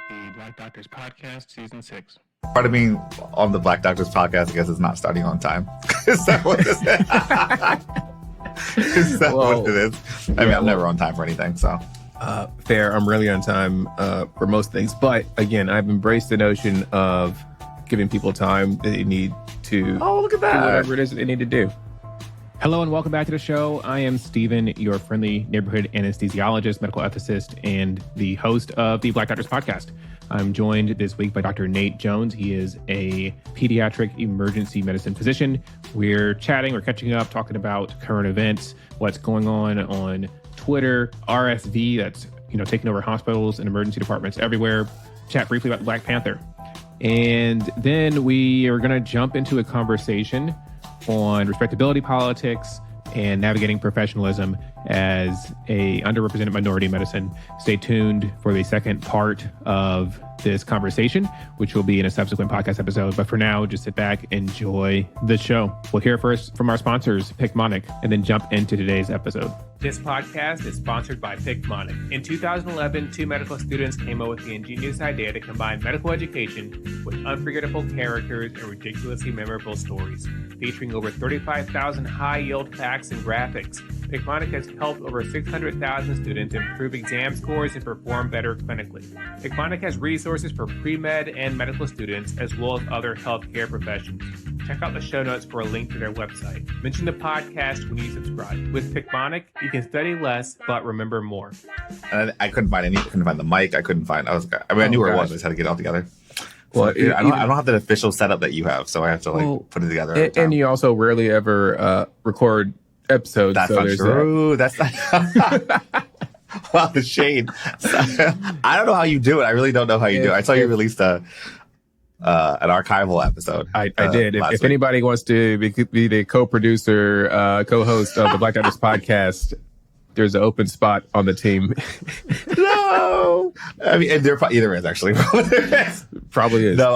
the Black Doctors Podcast, Season 6. Part of being on the Black Doctors Podcast, I guess, is not starting on time. Is that what this is? Is that what it is? I mean, I'm never on time for anything, so. Fair. I'm really on time for most things. But again, I've embraced the notion of giving people time that they need to look at that. do whatever it is that they need to do. Hello and welcome back to the show. I am Steven, your friendly neighborhood anesthesiologist, medical ethicist, and the host of the Black Doctors Podcast. I'm joined this week by Dr. Nate Jones. He is a pediatric emergency medicine physician. We're chatting, we're catching up, talking about current events, what's going on Twitter, RSV, that's taking over hospitals and emergency departments everywhere. Chat briefly about Black Panther. And then we are going to jump into a conversation on respectability politics and navigating professionalism as a underrepresented minority in medicine. Stay tuned for the second part of this conversation, which will be in a subsequent podcast episode. But for now, just sit back, enjoy the show. We'll hear first from our sponsors, Picmonic, and then jump into today's episode. This podcast is sponsored by Picmonic. In 2011, two medical students came up with the ingenious idea to combine medical education with unforgettable characters and ridiculously memorable stories, featuring over 35,000 high-yield facts and graphics. Picmonic has helped over 600,000 students improve exam scores and perform better clinically. Picmonic has resources for pre-med and medical students, as well as other healthcare professions. Check out the show notes for a link to their website. Mention the podcast when you subscribe. With Picmonic, you can study less, but remember more. And I couldn't find any. I couldn't find the mic. I knew where it was. I just had to get it all together. Well, so, I don't have the official setup that you have, so I have to put it together. And you also rarely ever record episodes. That's not true. That's not. Wow, the shade. I don't know how you do it. I really don't know how you do it. I saw you released an archival episode. I did. If anybody wants to be the co-producer, co-host of the Black Doctors Podcast, there's an open spot on the team. No, I mean, there is actually. Probably is. No,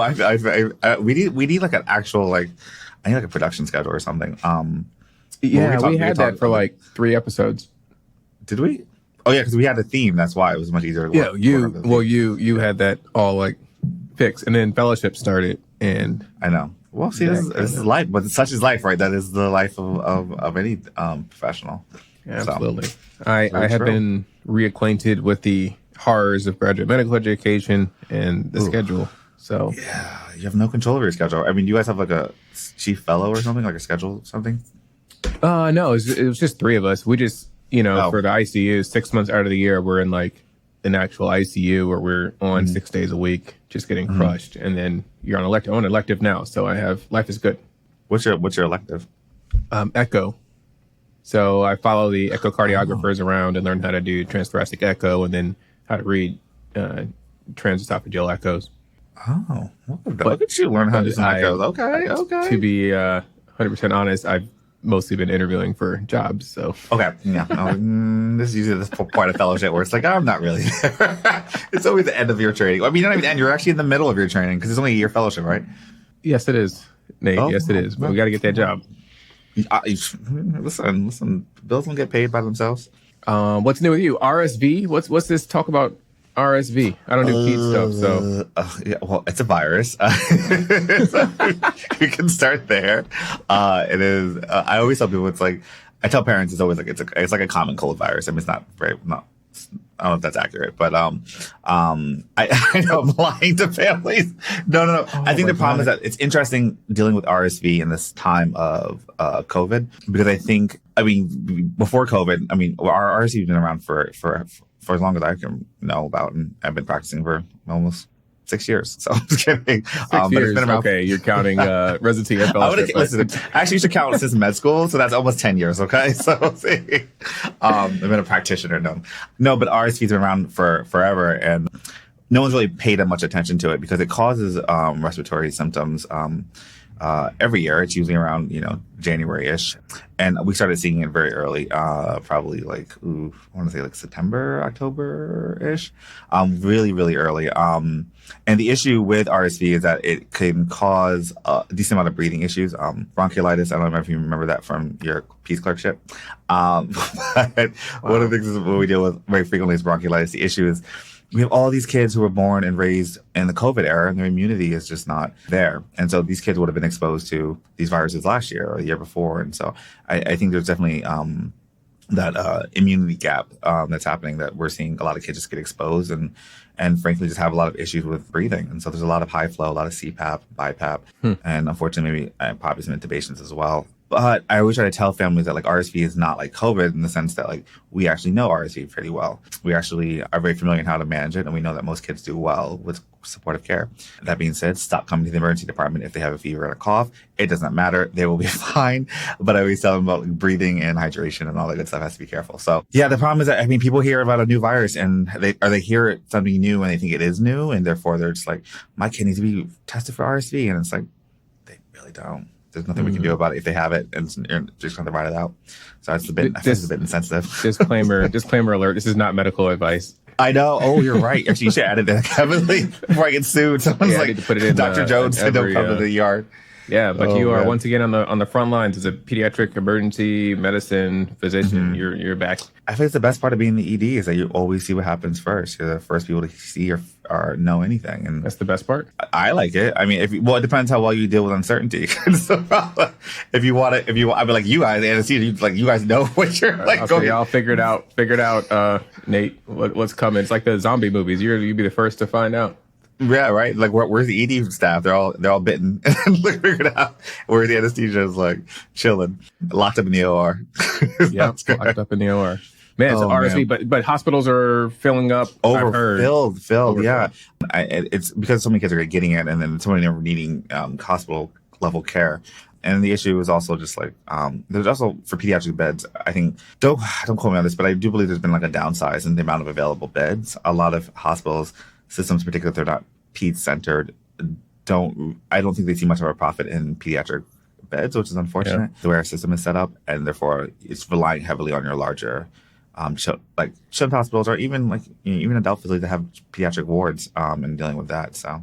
we need like an actual I need like a production schedule or something. We had that for like 3 episodes. Did we? Oh yeah, because we had a theme. That's why it was much easier. You had that all fixed, and then fellowship started, and I know. Well, see, this is life, but such is life, right? That is the life of any professional. Yeah, absolutely. So, I have been reacquainted with the horrors of graduate medical education and the schedule. So yeah, you have no control over your schedule. I mean, you guys have like a chief fellow or something, like a schedule something. No, it was just 3 of us. We just for the ICU, 6 months out of the year, we're in an actual ICU where we're on 6 days a week, just getting crushed. And then you're on elective now. So life is good. What's your elective? Echo. So I follow the echocardiographers around and learn how to do transthoracic echo and then how to read transesophageal echoes. Oh, look at you learn how to do some echoes. Okay. To be 100% honest, I've mostly been interviewing for jobs. So okay, yeah. This is usually the part of fellowship where it's like, I'm not really there. It's always the end of your training. I mean, not even end. You're actually in the middle of your training because it's only a year fellowship, right? Yes, it is, Nate. Yes, it is. But we got to get that job. Listen. Bills don't get paid by themselves. What's new with you? RSV? What's this talk about? RSV. I don't do peds stuff, so yeah, well, it's a virus. So you can start there. It is. I always tell people I tell parents it's always it's like a common cold virus. I mean, it's not very I don't know if that's accurate, but I know I'm lying to families. No. I think the problem is that it's interesting dealing with RSV in this time of COVID because before COVID, our RSV has been around for as long as I can know about, and I've been practicing for almost 6 years. So I'm just kidding. 6 years. It's been around... Okay, you're counting residency and fellowship. Listen, actually, you should count since med school, so that's almost 10 years. Okay, so see, I've been a practitioner. No, but RSV's been around for forever, and no one's really paid that much attention to it because it causes respiratory symptoms. Every year. It's usually around, January-ish. And we started seeing it very early, probably I want to say September, October-ish. Really, really early. And the issue with RSV is that it can cause a decent amount of breathing issues. Bronchiolitis, I don't know if you remember that from your peace clerkship. But one of the things what we deal with very frequently is bronchiolitis. The issue is we have all these kids who were born and raised in the COVID era, and their immunity is just not there. And so these kids would have been exposed to these viruses last year or the year before. And so I think there's definitely that immunity gap that's happening, that we're seeing a lot of kids just get exposed and frankly just have a lot of issues with breathing. And so there's a lot of high flow, a lot of CPAP, BiPAP, and unfortunately maybe probably some intubations as well. But I always try to tell families that like RSV is not like COVID, in the sense that like we actually know RSV pretty well. We actually are very familiar in how to manage it, and we know that most kids do well with supportive care. That being said, stop coming to the emergency department if they have a fever and a cough. It doesn't matter. They will be fine. But I always tell them about like breathing and hydration and all that good stuff. Has to be careful. So yeah, the problem is that, I mean, people hear about a new virus and they hear something new and they think it is new, and therefore they're just like, my kid needs to be tested for RSV. And it's like, they really don't. There's nothing we can do about it if they have it, and you're just going to write it out. So it's a bit insensitive. Disclaimer alert. This is not medical advice. I know. Oh, you're right. Actually, you should add it there heavily before I get sued. Someone's like, to put it in Dr. Jones said don't come to the yard. Yeah, but you are once again on the front lines as a pediatric emergency medicine physician. You're back. I think it's the best part of being the ED is that you always see what happens first. You're the first people to see or know anything, and that's the best part. I like it. I mean, it depends how well you deal with uncertainty. So, if you want, I mean, like you guys, anesthesia, you guys know what you're like. Okay, y'all figured out, Nate, what's coming. It's like the zombie movies. You'd be the first to find out. Yeah, right. Like, where's the ED staff? They're all bitten and figured out where the anesthesia is like chilling, locked up in the OR. Yeah, locked up in the OR. Man, it's RSV, but hospitals are filling up. Filled. Yeah, it's because so many kids are getting it, and then so many of them are needing hospital level care. And the issue is also just like there's also for pediatric beds. I think don't quote me on this, but I do believe there's been like a downsize in the amount of available beds. A lot of hospitals systems, particularly if they're not peds centered, I don't think they see much of a profit in pediatric beds, which is unfortunate. The way our system is set up, and therefore it's relying heavily on your larger shunt hospitals, or even even adult facilities that have pediatric wards and dealing with that. So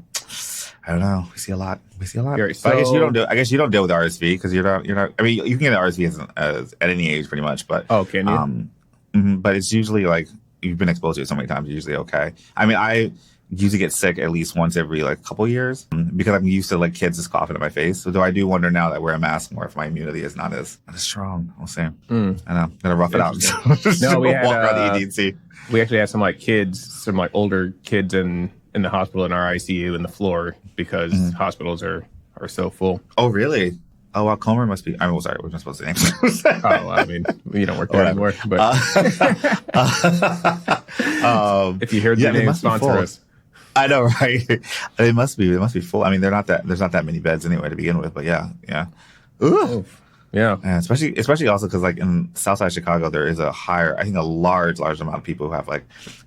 I don't know. We see a lot. Right, but I guess you don't deal with RSV because you're not. I mean, you can get RSV as at any age, pretty much. But can you? But it's usually like you've been exposed to it so many times. You're usually okay. I mean, I usually get sick at least once every couple years because I'm used to kids just coughing in my face. So though I do wonder now that I wear a mask more if my immunity is not as strong. We'll see. I know. I'm gonna rough it out. No, we had walk around the ED&C. We actually had some older kids in the hospital in our ICU in the floor because hospitals are so full. Oh, really? Oh, well, Comer must be. I'm sorry. We're not supposed to name. I mean, you don't work there anymore. But if you heard the name, sponsor us. I know, right? It must be full. I mean, there's not that many beds anyway to begin with. But yeah. Oof. Yeah. Especially also because in Southside Chicago there is a large amount of people who have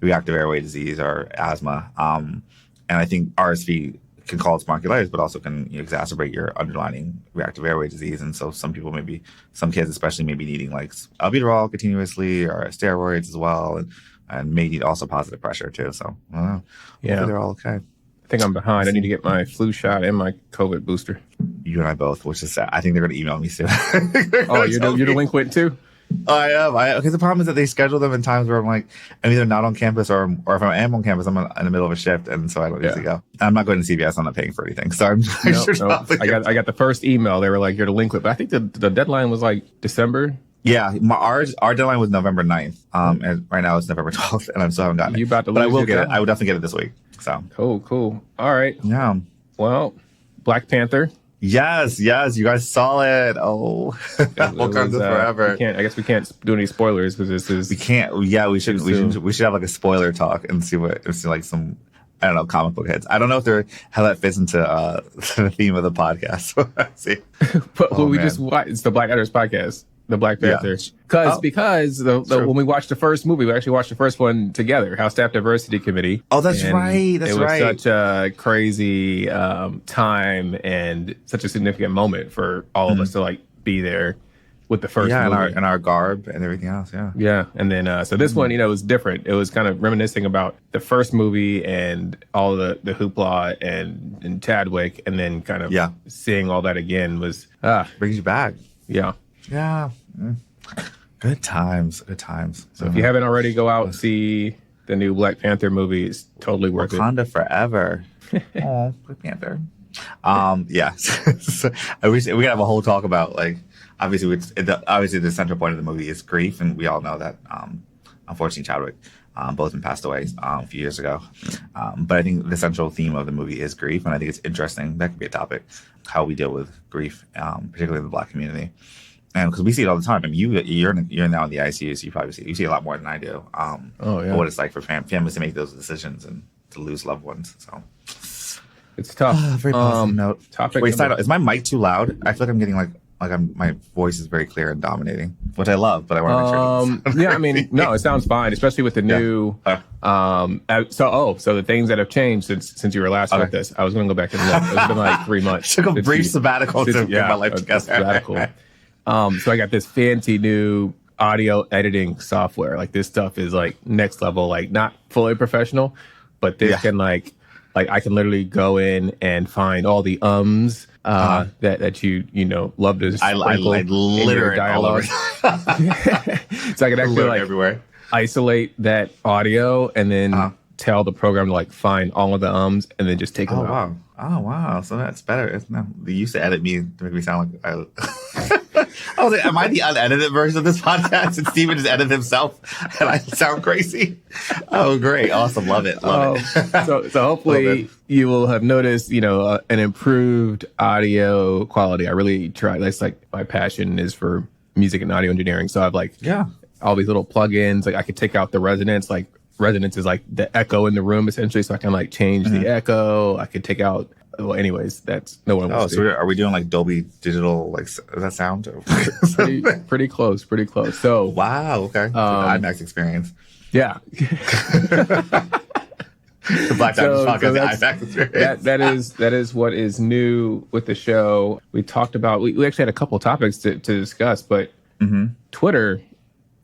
reactive airway disease or asthma, and I think RSV can cause bronchiolitis, but also can exacerbate your underlying reactive airway disease. And so some kids especially may be needing albuterol continuously or steroids as well, and may need also positive pressure too. So I don't know. Yeah, hopefully they're all okay. I think I'm behind. I need to get my flu shot and my COVID booster. You and I both, which is sad. I think they're going to email me soon. Oh, you're delinquent too? I am. Okay, the problem is that they schedule them in times where I'm either not on campus or if I am on campus, I'm in the middle of a shift, and so I don't usually go. I'm not going to CVS. I'm not paying for anything, so I'm I got the first email. They were like, "You're delinquent," but I think the deadline was December. Yeah, our deadline was November 9th. And right now it's November 12th, and I still haven't gotten it. You about to? But I will get it. I will definitely get it this week. So cool. All right. Yeah. Well, Black Panther. Yes, you guys saw it. Oh, Wakanda forever. I guess we can't do any spoilers because this is. We can't. Yeah, we should have a spoiler talk and see some. I don't know, comic book heads. I don't know how that fits into the theme of the podcast. Let's see. But we just watched. It's the Black Actors podcast. The Black Panther. Because when we watched the first movie, we actually watched the first one together, House Staff Diversity Committee. Oh, that's right. It was such a crazy time and such a significant moment for all of us to be there with the first movie. And our garb and everything else, yeah. Yeah, and then so this one, was different. It was kind of reminiscing about the first movie and all the hoopla and Chadwick, and then kind of seeing all that again was brings you back. Yeah. Yeah. Good times. So if you haven't already, go out and see the new Black Panther movie is totally worth Wakanda forever. Oh, Black Panther. Yeah. So we could have a whole talk about, like, obviously the central point of the movie is grief, and we all know that unfortunately Chadwick Boseman passed away a few years ago. But I think the central theme of the movie is grief, and I think it's interesting. That could be a topic, how we deal with grief, particularly in the Black community. And because we see it all the time. I mean, you're now in the ICU, so you see a lot more than I do. What it's like for families to make those decisions and to lose loved ones. So it's tough. Very positive note. Wait, is my mic too loud? I feel like I'm getting my voice is very clear and dominating, which I love, but I want to make sure. Yeah, I mean, no, it sounds fine, especially with the new. So the things that have changed since you were last with us. I was going to go back and look. It's been like 3 months. Took a brief sabbatical to get my life together. Sabbatical. So I got this fancy new audio editing software. Like, this stuff is like next level, like not fully professional, but this can like I can literally go in and find all the that you know love to sprinkle I in your dialogue. So I can actually like everywhere. Isolate that audio and then tell the program to like find all of the and then just take them out. Oh wow! So that's better. They used to edit me to make me sound like I was like, am I the unedited version of this podcast? And Steven just edited himself and I sound crazy? Oh, great. Awesome. Love it. So hopefully you will have noticed, an improved audio quality. I really try. That's like my passion is for music and audio engineering. So I've all these little plugins. Like I could take out the resonance. Like resonance is like the echo in the room essentially. So I can like change the echo. I could take out. Well, anyways, that's no one wants to. So are we doing like Dolby Digital? Like, does that sound? pretty close. So wow, okay. IMAX experience. Yeah. The Black Doctors podcast, the IMAX experience. That is what is new with the show. We talked about. We actually had a couple topics to discuss, but Twitter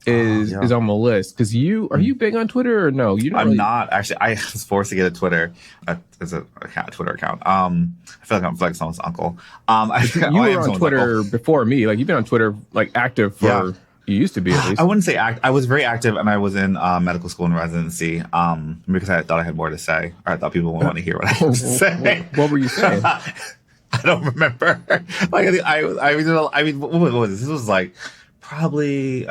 is on the list because are you big on Twitter or no? I'm not actually. I was forced to get a Twitter as a Twitter account. I feel like I'm like someone's uncle. You were on Twitter before me. Like you've been on Twitter like active for. You used to be at least. I wouldn't say I was very active, and I was in medical school and residency because I thought I had more to say, or I thought people would want to hear what I had to say. What were you saying? I don't remember. Like I mean, what was this? This was like. Probably,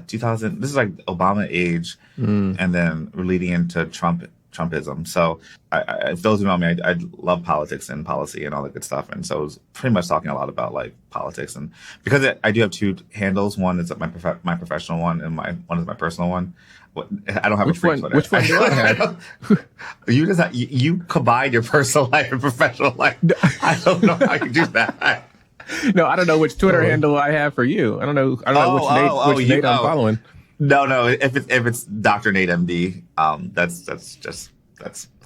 2000. This is like Obama age, and then we're leading into Trumpism. So, if those who know me, I love politics and policy and all that good stuff. And so, I was pretty much talking a lot about like politics. And because I do have two handles, one is my professional one, and one is my personal one. I don't have a free Twitter. Which one do I have? You combine your personal life and professional life. I don't know how you do that. No, I don't know which Twitter handle I have for you. I don't know which Nate I'm following. No. If it's Dr. Nate MD, that's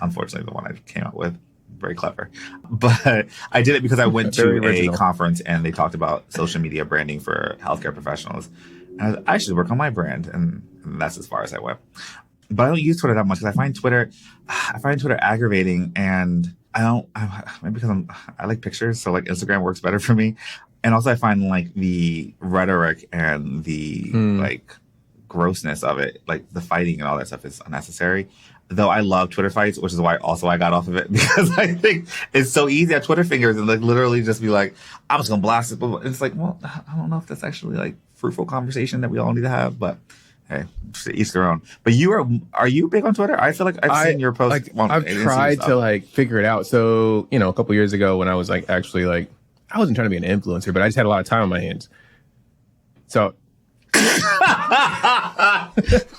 unfortunately the one I came up with. Very clever, but I did it because I went to a conference and they talked about social media branding for healthcare professionals, and I should work on my brand, and that's as far as I went. But I don't use Twitter that much because I find Twitter aggravating and. Maybe because I like pictures, so like Instagram works better for me. And also I find like the rhetoric and the like grossness of it, like the fighting and all that stuff is unnecessary. Though I love Twitter fights, which is why also I got off of it because I think it's so easy at Twitter fingers and like literally just be like, I'm just gonna blast it. But it's like, well, I don't know if that's actually like fruitful conversation that we all need to have, but hey, each their own. But are you big on Twitter? I feel like I've seen your posts. I've tried to like figure it out. So, a couple years ago when I was like actually like, I wasn't trying to be an influencer, but I just had a lot of time on my hands. So.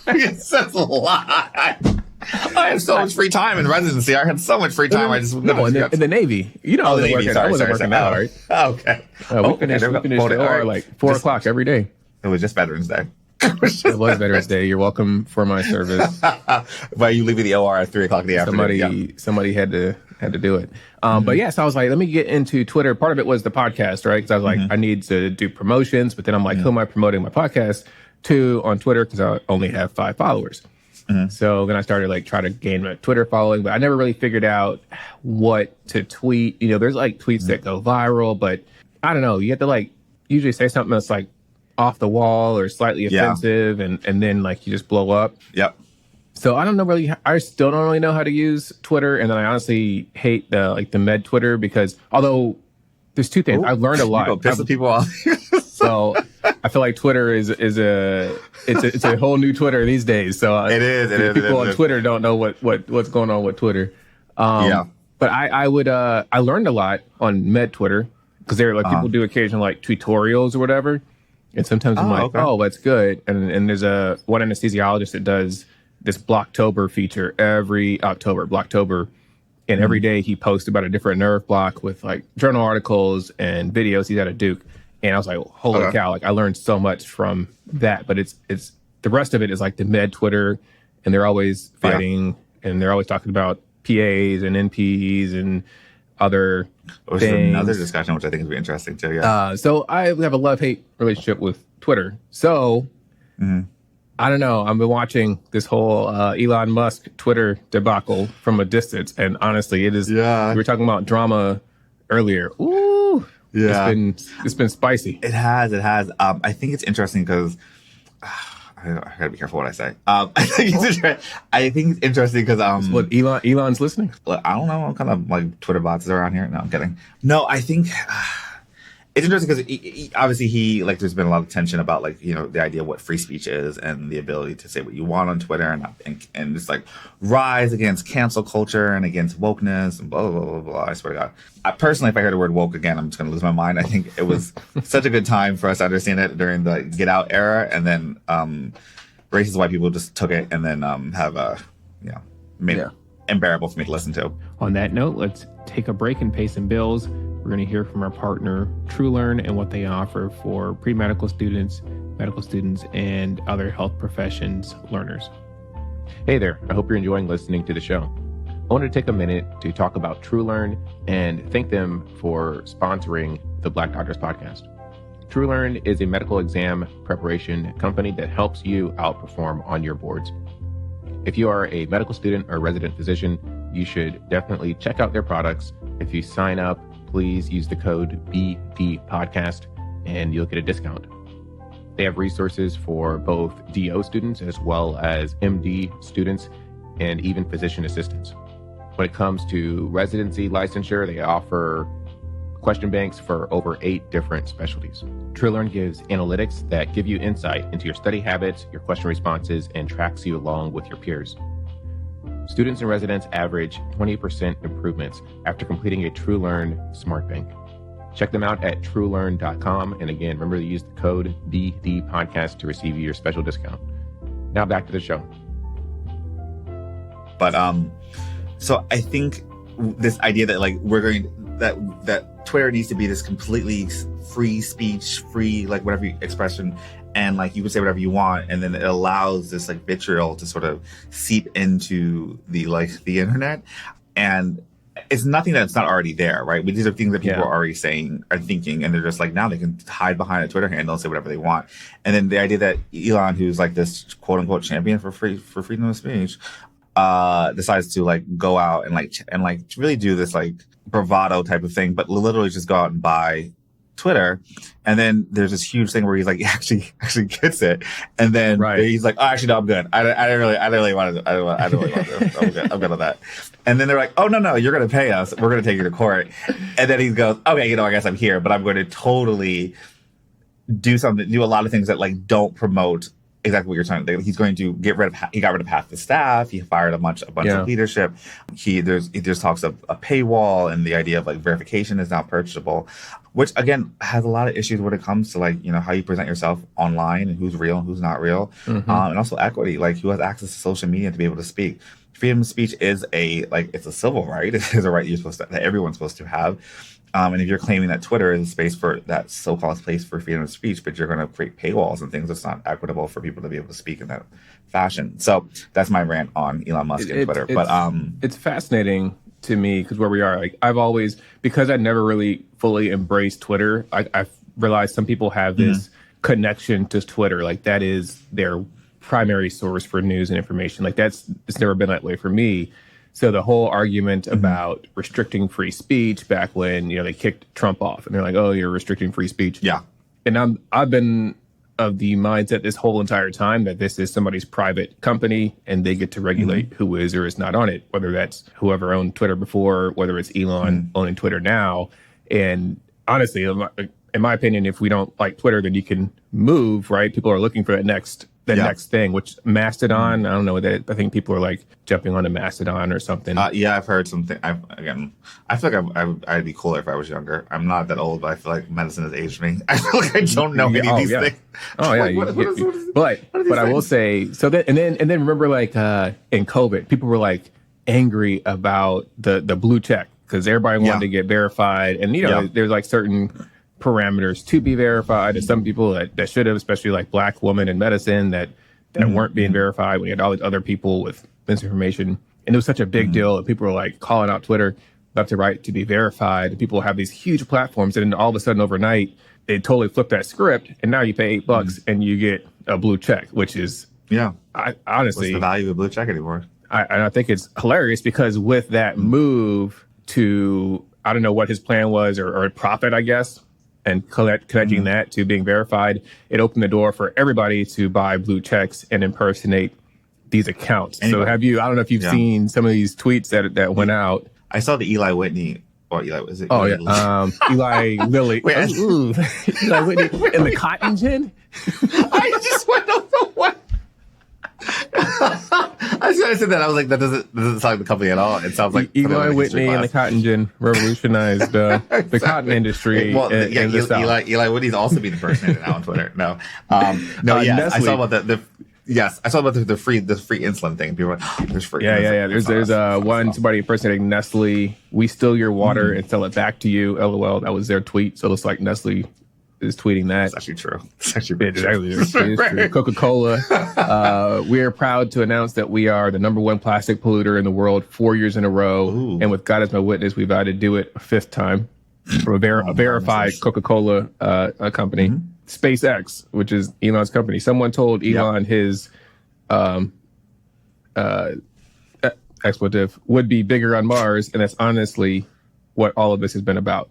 That's a lot. I had so much free time in residency. I had so much free time. In the Navy. I wasn't working out, right? Okay. We finished the OR like 4 o'clock every day. It was just Veterans Day. It was Veterans Day. You're welcome for my service. Why you leaving the OR at 3 o'clock in the afternoon? Somebody had to do it. But yeah, so I was like, let me get into Twitter. Part of it was the podcast, right? Because I was like, I need to do promotions. But then I'm like, who am I promoting my podcast to on Twitter? Because I only have 5 followers. So then I started like trying to gain a Twitter following, but I never really figured out what to tweet. There's like tweets that go viral, but I don't know. You have to like usually say something that's like off the wall or slightly offensive, and then like you just blow up. Yep. So I don't know really. I still don't really know how to use Twitter, and then I honestly hate the med Twitter because although there's two things I've learned a lot. You're piss the people off. So I feel like Twitter is a whole new Twitter these days. So it is. People on Twitter don't know what's going on with Twitter. But I learned a lot on med Twitter because there like people do occasional like tutorials or whatever, and sometimes I'm like, oh, that's good. And there's one anesthesiologist that does this Blocktober feature every October, Blocktober. And every day he posts about a different nerve block with like journal articles and videos he's at a Duke. And I was like, holy cow, like I learned so much from that. But it's the rest of it is like the med Twitter, and they're always fighting and they're always talking about PAs and NPs and other things. Another discussion, which I think is very interesting too. Yeah. So I have a love-hate relationship with Twitter. So I don't know. I've been watching this whole Elon Musk Twitter debacle from a distance, and honestly, it is. Yeah. We were talking about drama earlier. Ooh, yeah. It's been spicy. It has. I think it's interesting because I gotta be careful what I say. I think it's interesting because what Elon's listening. I don't know. I'm kind of like Twitter bots around here. No, I'm kidding. No, I think. It's interesting because obviously there's been a lot of tension about like, you know, the idea of what free speech is and the ability to say what you want on Twitter and just like rise against cancel culture and against wokeness and blah, blah, blah, blah, blah. I swear to God. Personally, if I hear the word woke again, I'm just going to lose my mind. I think it was such a good time for us to understand it during the Get Out era. And then racist white people just took it and then made it unbearable for me to listen to. On that note, let's take a break and pay some bills. We're going to hear from our partner, TrueLearn, and what they offer for pre-medical students, medical students, and other health professions learners. Hey there. I hope you're enjoying listening to the show. I wanted to take a minute to talk about TrueLearn and thank them for sponsoring the Black Doctors Podcast. TrueLearn is a medical exam preparation company that helps you outperform on your boards. If you are a medical student or resident physician, you should definitely check out their products. If you sign up, please use the code BDPodcast and you'll get a discount. They have resources for both DO students as well as MD students and even physician assistants. When it comes to residency licensure, they offer question banks for over 8 different specialties. TrueLearn gives analytics that give you insight into your study habits, your question responses, and tracks you along with your peers. Students and residents average 20% improvements after completing a TrueLearn Smart Bank. Check them out at truelearn.com. And again, remember to use the code BDPodcast to receive your special discount. Now back to the show. But so I think this idea that like that Twitter needs to be this completely free speech, free like whatever expression, and like you can say whatever you want, and then it allows this like vitriol to sort of seep into the internet, and it's nothing that's not already there, right? But these are things that people are already saying, are thinking, and they're just like now they can hide behind a Twitter handle and say whatever they want. And then the idea that Elon, who's like this quote unquote champion for freedom of speech, decides to like go out and really do this like bravado type of thing, but literally just go out and buy Twitter. And then there's this huge thing where he's like, he actually gets it. And then he's like, oh, actually, no, I'm good. I don't really want to. I'm good on that. And then they're like, oh, no, you're going to pay us. We're going to take you to court. And then he goes, okay, I guess I'm here, but I'm going to totally do a lot of things that like don't promote exactly what you're trying to do. He's going to he got rid of half the staff. He fired a bunch of leadership. There's talks of a paywall, and the idea of like verification is not purchasable, which again has a lot of issues when it comes to like, you know, how you present yourself online and who's real and who's not real. And also equity, like who has access to social media to be able to speak. Freedom of speech is it's a civil right. It is a right that everyone's supposed to have. And if you're claiming that Twitter is a space for that so-called space for freedom of speech, but you're going to create paywalls and things, it's not equitable for people to be able to speak in that fashion. So that's my rant on Elon Musk and Twitter. It's fascinating to me because where we are, like I've always, because I never really fully embraced Twitter, I've realized some people have this connection to Twitter, like that is their primary source for news and information. Like it's never been that way for me. So the whole argument about restricting free speech back when, you know, they kicked Trump off and they're like, oh, you're restricting free speech. Yeah. And I've been of the mindset this whole entire time that this is somebody's private company and they get to regulate who is or is not on it, whether that's whoever owned Twitter before, whether it's Elon owning Twitter now. And honestly, in my opinion, if we don't like Twitter, then you can move, right? People are looking for that next thing, which Mastodon, I don't know that. I think people are like jumping onto Mastodon or something. Yeah, I've heard something. I feel like I'd be cooler if I was younger. I'm not that old, but I feel like medicine has aged me. I feel like I don't know any of these things. Oh yeah, but I will say so that and then remember like in COVID, people were like angry about the blue check because everybody wanted to get verified, and there's like certain parameters to be verified, and some people that should have, especially like Black women in medicine that weren't being verified. We had all these other people with misinformation, and it was such a big deal that people were like calling out Twitter left to right to be verified. And people have these huge platforms, and then all of a sudden overnight they totally flip that script, and now you pay $8 and you get a blue check, which is I honestly, what's the value of a blue check anymore? I think it's hilarious because with that move to, I don't know what his plan was or profit, I guess, and connecting that to being verified, it opened the door for everybody to buy blue checks and impersonate these accounts. Anyway, so I don't know if you've seen some of these tweets that went out. I saw the Eli Whitney, or Eli, was it? Oh, yeah. Eli Lilly. Wait, Eli Whitney in the cotton gin? I just went over what. I said that. I was like, that doesn't sound like the company at all. It sounds like Eli Whitney and the cotton gin revolutionized the cotton industry. Well, in the South. Eli Whitney's also being impersonated now on Twitter. No, I saw about I saw about the free insulin thing. People were like, there's free. Yeah. There's one somebody impersonating Nestle. We steal your water and sell it back to you. LOL. That was their tweet. So it looks like Nestle is tweeting that. It's actually true. It's actually true. It is true. Coca-Cola. We are proud to announce that we are the #1 plastic polluter in the world 4 years in a row. Ooh. And with God as my witness, we've had to do it a fifth time from a verified Coca-Cola company. SpaceX, which is Elon's company. Someone told Elon his expletive would be bigger on Mars, and that's honestly what all of this has been about.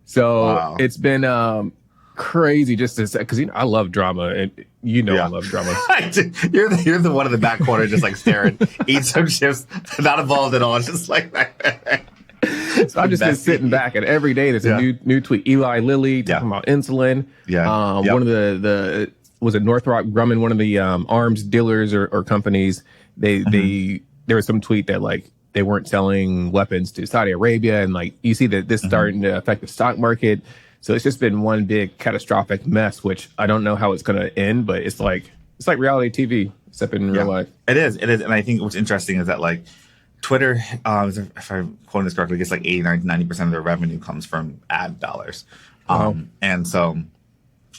So it's been crazy just to say, because I love drama, and I love drama. You're the one in the back corner just like staring, eat some chips, not involved at all, just like that. So I've just been sitting back, and every day there's a new tweet. Eli Lilly talking about insulin. One of the was it Northrop Grumman, one of the arms dealers or companies. There was some tweet that like they weren't selling weapons to Saudi Arabia, and like you see that this starting to affect the stock market. So it's just been one big catastrophic mess, which I don't know how it's going to end, but it's like reality TV, except in real life. It is, and I think what's interesting is that like Twitter, if I'm quoting this correctly, I guess like 89-90% of their revenue comes from ad dollars. And so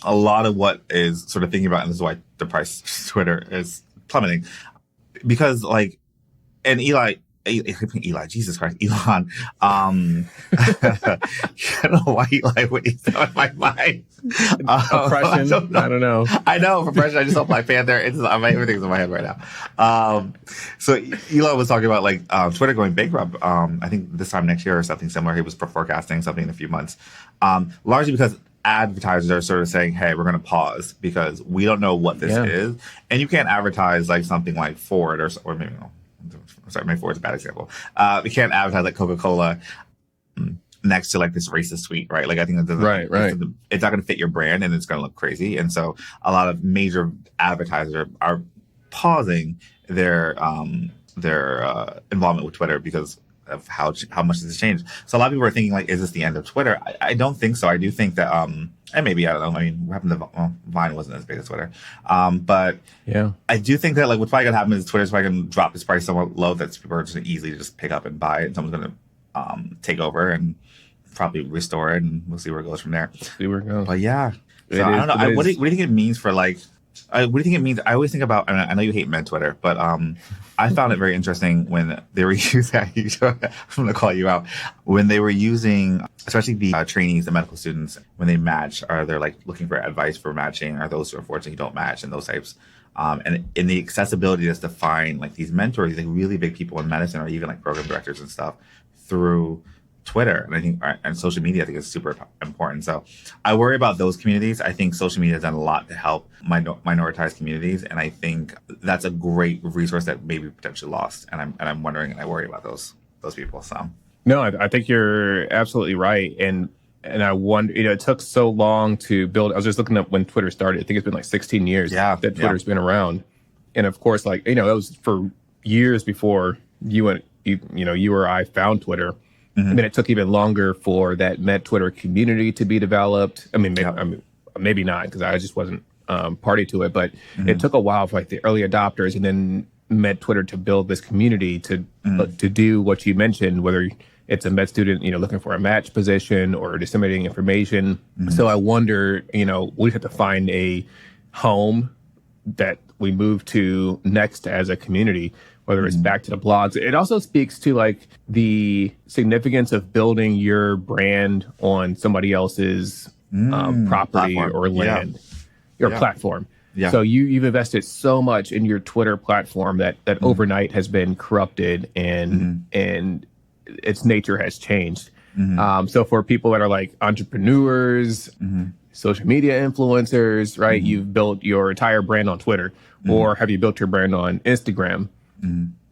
a lot of what is sort of thinking about, and this is why the price of Twitter is plummeting, because like, and Eli, Jesus Christ, Elon. I don't know why Eli would eat that in my mind. Oppression? I don't know. I know, oppression. I just saw Black Panther. Everything's in my head right now. So Elon was talking about like Twitter going bankrupt. I think this time next year or something similar. He was forecasting something in a few months. Largely because advertisers are sort of saying, hey, we're going to pause because we don't know what this is. And you can't advertise like something like Ford or maybe no. Sorry, maybe Ford's a bad example. We can't advertise like Coca-Cola next to like this racist tweet, right? Like I think that it's not going to fit your brand and it's going to look crazy. And so a lot of major advertisers are pausing their involvement with Twitter because of how much this has changed. So a lot of people are thinking like, is this the end of Twitter? I don't think so. I do think that and maybe, I don't know. I mean, what happened to Vine wasn't as big as Twitter. But I do think that like what's probably going to happen is Twitter's probably going to drop its price somewhat low that people are just going to easily just pick up and buy it. And someone's going to take over and probably restore it, and we'll see where it goes from there. See where it goes. But I don't know. What do you think it means for like, what do you think it means? I always think about, I know you hate men Twitter, but I found it very interesting when they were using, I'm going to call you out, when they were using, especially the trainees, the medical students, when they match, are they like looking for advice for matching, are those who unfortunately don't match, and those types. And in the accessibility just to find like these mentors, these like really big people in medicine or even like program directors and stuff through Twitter, and I think and social media, I think is super important. So I worry about those communities. I think social media has done a lot to help minoritized communities, and I think that's a great resource that may be potentially lost. And I'm wondering, and I worry about those people. So No, I think you're absolutely right. And I wonder, it took so long to build. I was just looking up when Twitter started. I think it's been like 16 years that Twitter's been around. And of course, like, it was for years before you or I found Twitter. Mm-hmm. And then it took even longer for that Met Twitter community to be developed. I mean, maybe not, because I just wasn't party to it, but it took a while for like the early adopters and then Met Twitter to build this community to do what you mentioned, whether it's a med student, looking for a match position or disseminating information. Mm-hmm. So I wonder, we have to find a home that we move to next as a community, whether it's back to the blogs. It also speaks to like the significance of building your brand on somebody else's property platform. Or land, your platform. Yeah. So you've invested so much in your Twitter platform that overnight has been corrupted and its nature has changed. Mm-hmm. So for people that are like entrepreneurs, social media influencers, right? You've built your entire brand on Twitter, or have you built your brand on Instagram,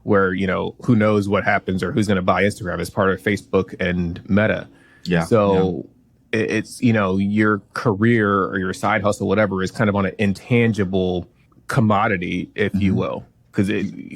where, who knows what happens or who's going to buy Instagram as part of Facebook and Meta. Yeah. So it's, your career or your side hustle, whatever, is kind of on an intangible commodity, if you will, because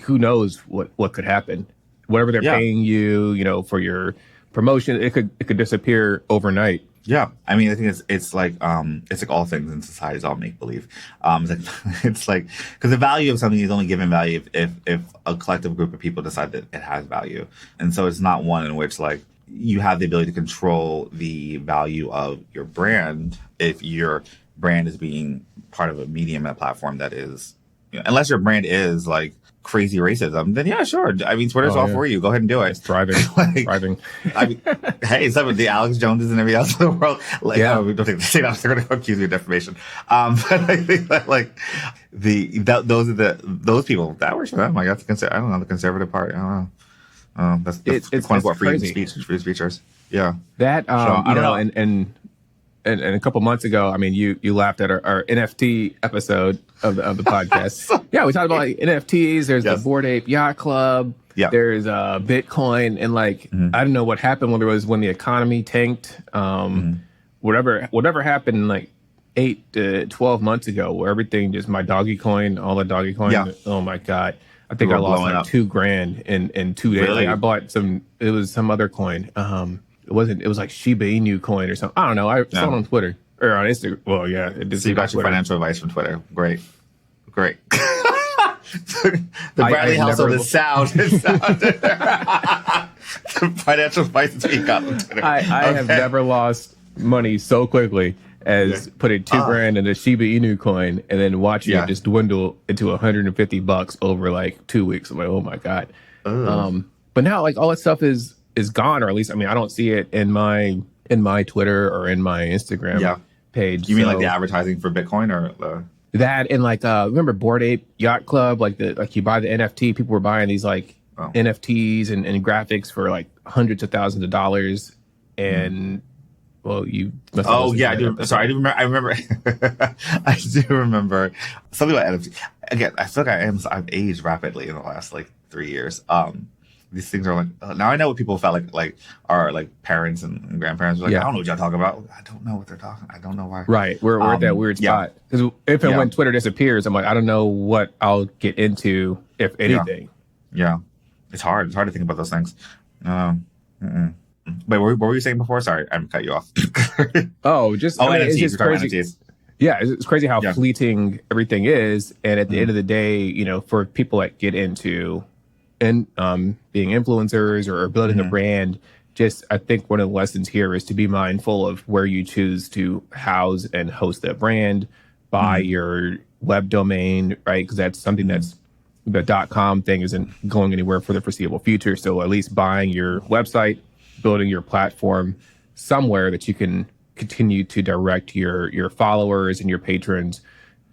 who knows what could happen. Whatever they're paying you, for your promotion, it could disappear overnight. Yeah, I mean, I think it's like all things in society is all make believe. It's like because the value of something is only given value if a collective group of people decide that it has value, and so it's not one in which like you have the ability to control the value of your brand if your brand is being part of a medium and a platform that is, unless your brand is like crazy racism, then yeah, sure. I mean, Twitter's all for you. Go ahead and do it. It's thriving. Thriving. I mean, hey, some of the Alex Joneses and everybody else in the world, like, we don't take the same out. They're going to accuse you of defamation. But I think that like those people that works for them. Like that's I don't know, the conservative party. I don't know. That's quote unquote free speechers. Yeah. That I don't know. And a couple months ago, I mean, you laughed at our NFT episode of the podcast. Yeah, we talked about like NFTs. There's the Bored Ape Yacht Club. Yeah. There's Bitcoin, and like I don't know what happened when the economy tanked. Whatever happened like 8 to 12 months ago, where everything just all the doggy coin. Yeah. Oh my God, I think I lost like $2,000 in 2 days. Really? Like, I bought it was some other coin. It was like Shiba Inu coin or something. I don't know. I saw it on Twitter or on Instagram. Well, yeah. So you got your financial advice from Twitter. Great. The Bradley household is sound. The financial advice is being got from Twitter. I have never lost money so quickly as putting $2,000 in a Shiba Inu coin and then watching it just dwindle into $150 over like 2 weeks. I'm like, oh my God. But now like all that stuff is gone, or at least, I mean, I don't see it in my Twitter or in my Instagram page. You mean like the advertising for Bitcoin or that? And like, remember Bored Ape Yacht Club? Like you buy the NFT, people were buying these like NFTs and graphics for like hundreds of thousands of dollars. And well, you must have I do. Sorry, I remember. I do remember something about NFT. Again, I feel like I've aged rapidly in the last like 3 years. These things are like now I know what people felt like our like parents and grandparents were like, I don't know what y'all talking about. I don't know what they're talking. I don't know why. Right, we're at that weird spot because if and when Twitter disappears, I'm like, I don't know what I'll get into, if anything. Yeah, it's hard. It's hard to think about those things. But what were you saying before? Sorry, I cut you off. NFTs. It's just crazy. NFTs. Yeah, it's crazy how fleeting everything is, and at the end of the day, for people that get into and being influencers or building a brand, I think one of the lessons here is to be mindful of where you choose to house and host that brand, buy your web domain, right? Because that's something that's the .com thing isn't going anywhere for the foreseeable future. So at least buying your website, building your platform somewhere that you can continue to direct your followers and your patrons,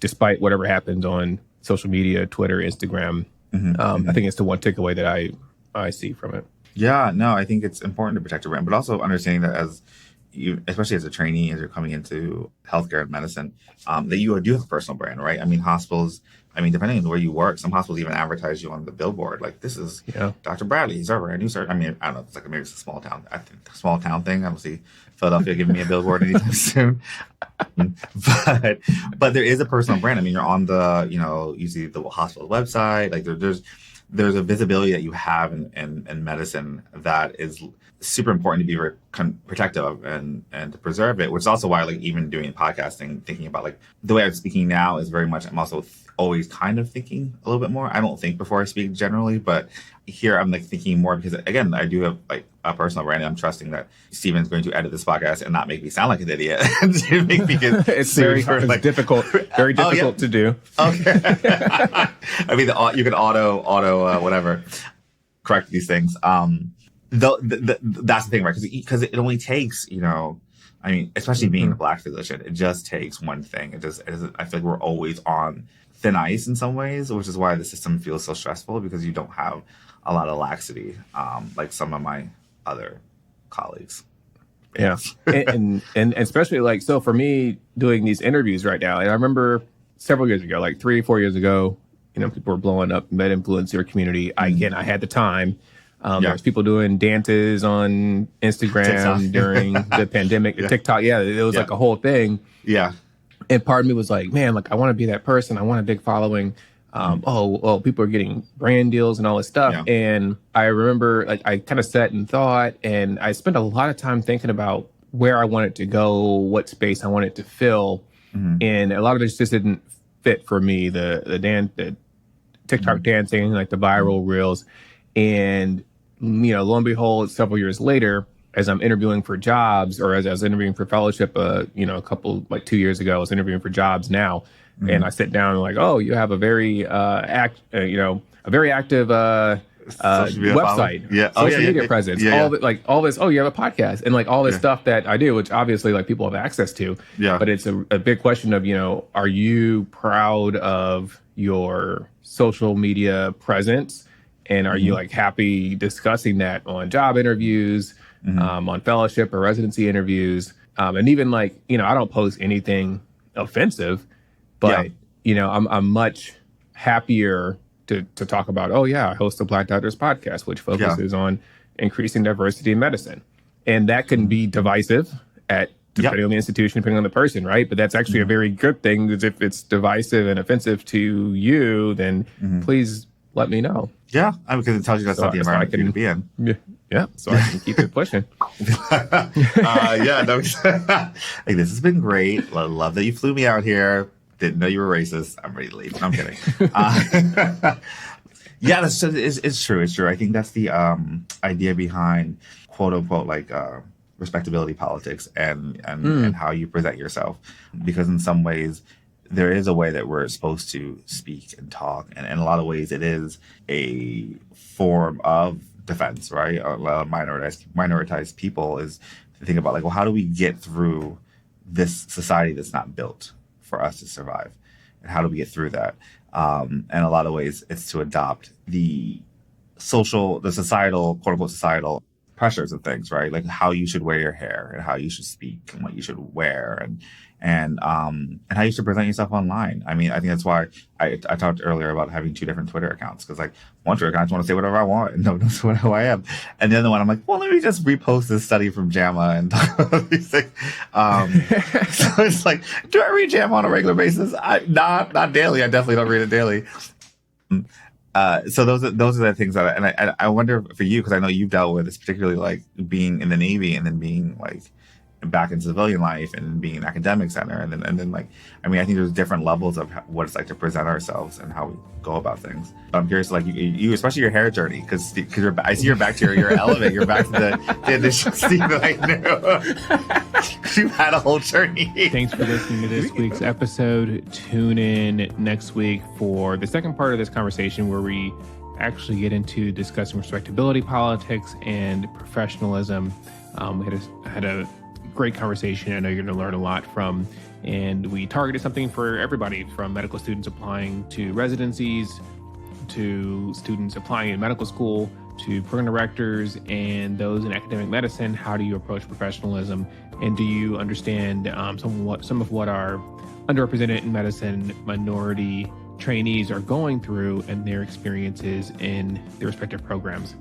despite whatever happens on social media, Twitter, Instagram. I think it's the one takeaway that I see from it. Yeah, no, I think it's important to protect your brand, but also understanding that as you, especially as a trainee, as you're coming into healthcare and medicine, that you do have a personal brand, right? I mean, hospitals, I mean, depending on where you work, some hospitals even advertise you on the billboard. Like, this is Yeah. Dr. Bradley. He's our brand new surgeon. I mean, I don't know. It's like maybe it's a small town. I think small town thing. I don't see Philadelphia giving me a billboard anytime soon. But there is a personal brand. I mean, you're on the, you see the hospital website. Like there's a visibility that you have in medicine that is super important to be very protective of and to preserve it, which is also why, like, even doing podcasting, thinking about, like, the way I'm speaking now is very much, I'm also always kind of thinking a little bit more. I don't think before I speak generally, but here I'm like thinking more because, again, I do have like a personal brand. I'm trusting that Steven's going to edit this podcast and not make me sound like an idiot. To make me get It's very difficult to do. Okay. I mean, you can auto whatever correct these things. That's the thing, right? Because it only takes, I mean, especially being a Black physician, it just takes one thing. I feel like we're always on thin ice in some ways, which is why the system feels so stressful, because you don't have a lot of laxity, like some of my other colleagues. Yeah. and especially, like, so for me doing these interviews right now, and I remember several years ago, like 3 or 4 years ago, people were blowing up med influencer community. I had the time. There was people doing dances on Instagram TikTok. During the pandemic, TikTok. Yeah, it was like a whole thing. Yeah. And part of me was like, man, like, I want to be that person. I want a big following. People are getting brand deals and all this stuff. Yeah. And I remember, like, I kind of sat and thought, and I spent a lot of time thinking about where I wanted to go, what space I wanted to fill. Mm-hmm. And a lot of this just didn't fit for me, the TikTok dancing, like the viral reels. And, lo and behold, several years later, as I'm interviewing for jobs, or as I was interviewing for fellowship, a couple, like 2 years ago, I was interviewing for jobs now. Mm-hmm. And I sit down and like, oh, you have a very active website, social media presence, all this. Oh, you have a podcast, and like all this stuff that I do, which obviously like people have access to. Yeah. But it's a big question of, are you proud of your social media presence, and are you like happy discussing that on job interviews, on fellowship or residency interviews, and even like I don't post anything offensive. But, I'm much happier to talk about, I host the Black Doctors podcast, which focuses on increasing diversity in medicine. And that can be divisive depending on the institution, depending on the person, right? But that's actually a very good thing, because if it's divisive and offensive to you, then please let me know. Yeah, because it tells you that's not the environment you to be in. Yeah, so I can keep it pushing. Like, this has been great. Love that you flew me out here. Didn't know you were racist. I'm ready to leave. No, I'm kidding. It's true. It's true. I think that's the idea behind quote unquote like respectability politics and how you present yourself. Because in some ways, there is a way that we're supposed to speak and talk, and in a lot of ways, it is a form of defense, right? A lot of minoritized people is to think about like, well, how do we get through this society that's not built for us to survive, and how do we get through that? And a lot of ways, it's to adopt the societal, quote unquote, societal pressures of things, right? Like how you should wear your hair, and how you should speak, and what you should wear, and how you should present yourself online. I mean, I think that's why I talked earlier about having 2 different Twitter accounts, because like one Twitter account, I just want to say whatever I want and nobody knows who I am, and the other one I'm like, well, let me just repost this study from JAMA and talk about these things. So it's like, do I read JAMA on a regular basis? Not daily. I definitely don't read it daily. So those are the things that I wonder for you, because I know you've dealt with this, particularly like being in the Navy and then being like back in civilian life and being an academic center, and then like, I mean, I think there's different levels of what it's like to present ourselves and how we go about things. But I'm curious, like you especially your hair journey, because I see you're back to your element, you're back to the initial Steve that I knew. You had a whole journey. Thanks for listening to this week's episode. Tune in next week for the second part of this conversation, where we actually get into discussing respectability politics and professionalism. We had a great conversation I know you're going to learn a lot from, and we targeted something for everybody, from medical students applying to residencies, to students applying in medical school, to program directors and those in academic medicine. How do you approach professionalism? And do you understand some of what our underrepresented in medicine minority trainees are going through and their experiences in their respective programs?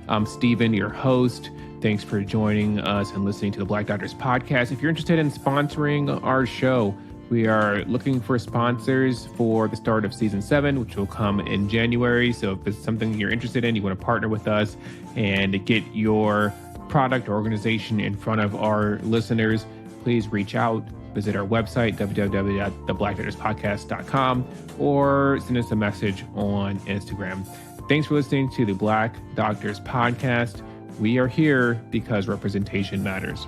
I'm Stephen, your host. Thanks for joining us and listening to the Black Doctors Podcast. If you're interested in sponsoring our show, we are looking for sponsors for the start of season 7, which will come in January. So if it's something you're interested in, you want to partner with us and get your product or organization in front of our listeners, please reach out. Visit our website, www.theblackdoctorspodcast.com, or send us a message on Instagram. Thanks for listening to the Black Doctors Podcast. We are here because representation matters.